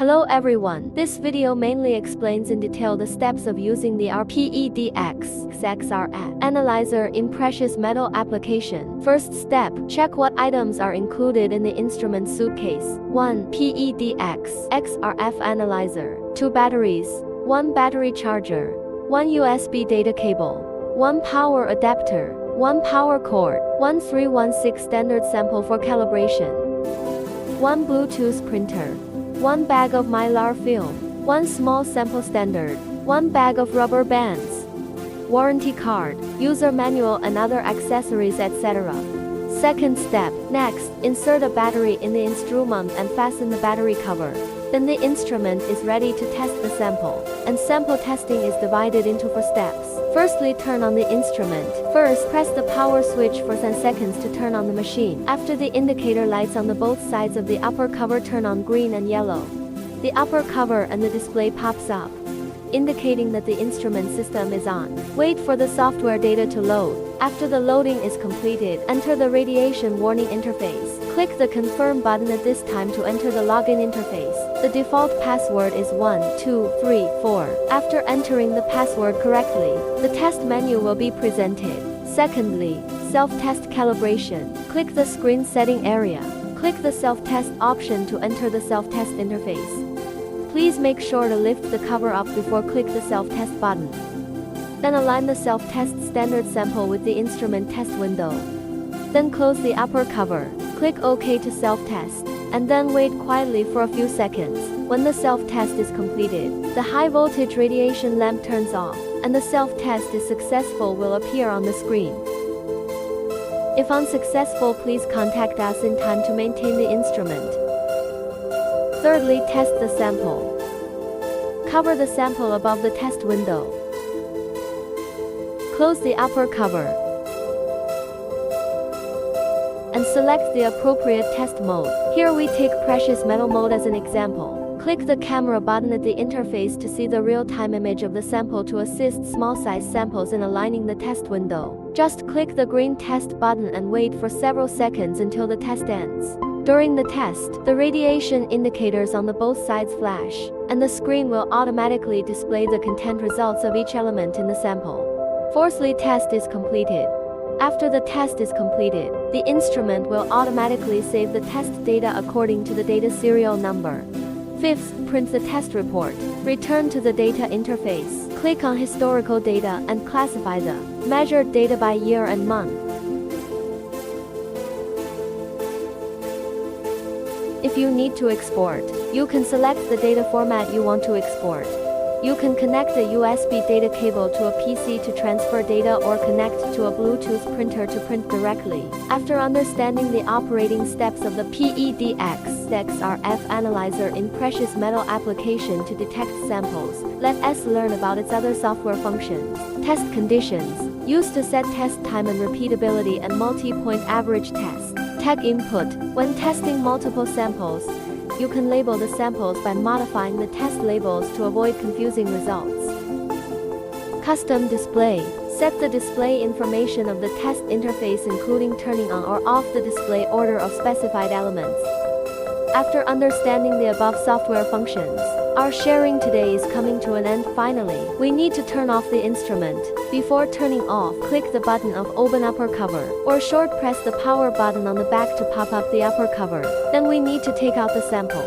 Hello everyone, this video mainly explains in detail the steps of using the PeDX XRF analyzer in precious metal application. First step, check what items are included in the instrument suitcase. 1. PeDX XRF analyzer. 2 batteries, 1 battery charger, 1 USB data cable, 1 power adapter, 1 power cord, 1 316 standard sample for calibration, 1 Bluetooth printer, 1 bag of mylar film, 1 small sample standard, 1 bag of rubber bands, warranty card, user manual and other accessories etc. Second step, next, insert a battery in the instrument and fasten the battery cover. Then the instrument is ready to test the sample, and sample testing is divided into 4 steps. Firstly, turn on the instrument. First, press the power switch for 10 seconds to turn on the machine. After the indicator lights on the both sides of the upper cover turn on green and yellow, the upper cover and the display pops up, indicating that the instrument system is on. Wait for the software data to load. After the loading is completed, enter the radiation warning interface. Click the confirm button at this time to enter the login interface. The default password is 1234. After entering the password correctly, the test menu will be presented. Secondly, self-test calibration. Click the screen setting area. Click the self-test option to enter the self-test interface. Please make sure to lift the cover up before click the self-test button. Then align the self-test standard sample with the instrument test window. Then close the upper cover. Click OK to self-test, and then wait quietly for a few seconds. When the self-test is completed, the high-voltage radiation lamp turns off, and the self-test is successful will appear on the screen. If unsuccessful, please contact us in time to maintain the instrument. Thirdly, test the sample. Cover the sample above the test window. Close the upper cover and select the appropriate test mode. Here we take precious metal mode as an example. Click the camera button at the interface to see the real-time image of the sample to assist small-size samples in aligning the test window. Just click the green test button and wait for several seconds until the test ends. During the test, the radiation indicators on the both sides flash, and the screen will automatically display the content results of each element in the sample. Fourthly, test is completed. After the test is completed, the instrument will automatically save the test data according to the data serial number. Fifth, print the test report. Return to the data interface. Click on historical data and classify the measured data by year and month. If you need to export, you can select the data format you want to export. You can connect a USB data cable to a PC to transfer data or connect to a Bluetooth printer to print directly. After understanding the operating steps of the PeDX XRF analyzer in precious metal application to detect samples, let us learn about its other software functions. Test conditions, used to set test time and repeatability and multi-point average test. Tag input, when testing multiple samples, you can label the samples by modifying the test labels to avoid confusing results. Custom display. Set the display information of the test interface including turning on or off the display order of specified elements. After understanding the above software functions, our sharing today is coming to an end. Finally, we need to turn off the instrument. Before turning off, click the button of open upper cover, or short press the power button on the back to pop up the upper cover. Then we need to take out the sample.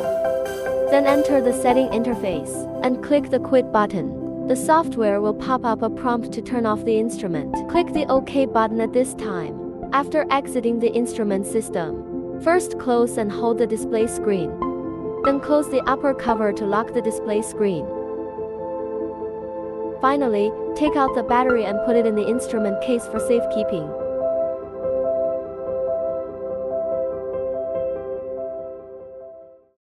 Then enter the setting interface, and click the quit button. The software will pop up a prompt to turn off the instrument. Click the OK button at this time. After exiting the instrument system, first close and hold the display screen. Then close the upper cover to lock the display screen. Finally, take out the battery and put it in the instrument case for safekeeping.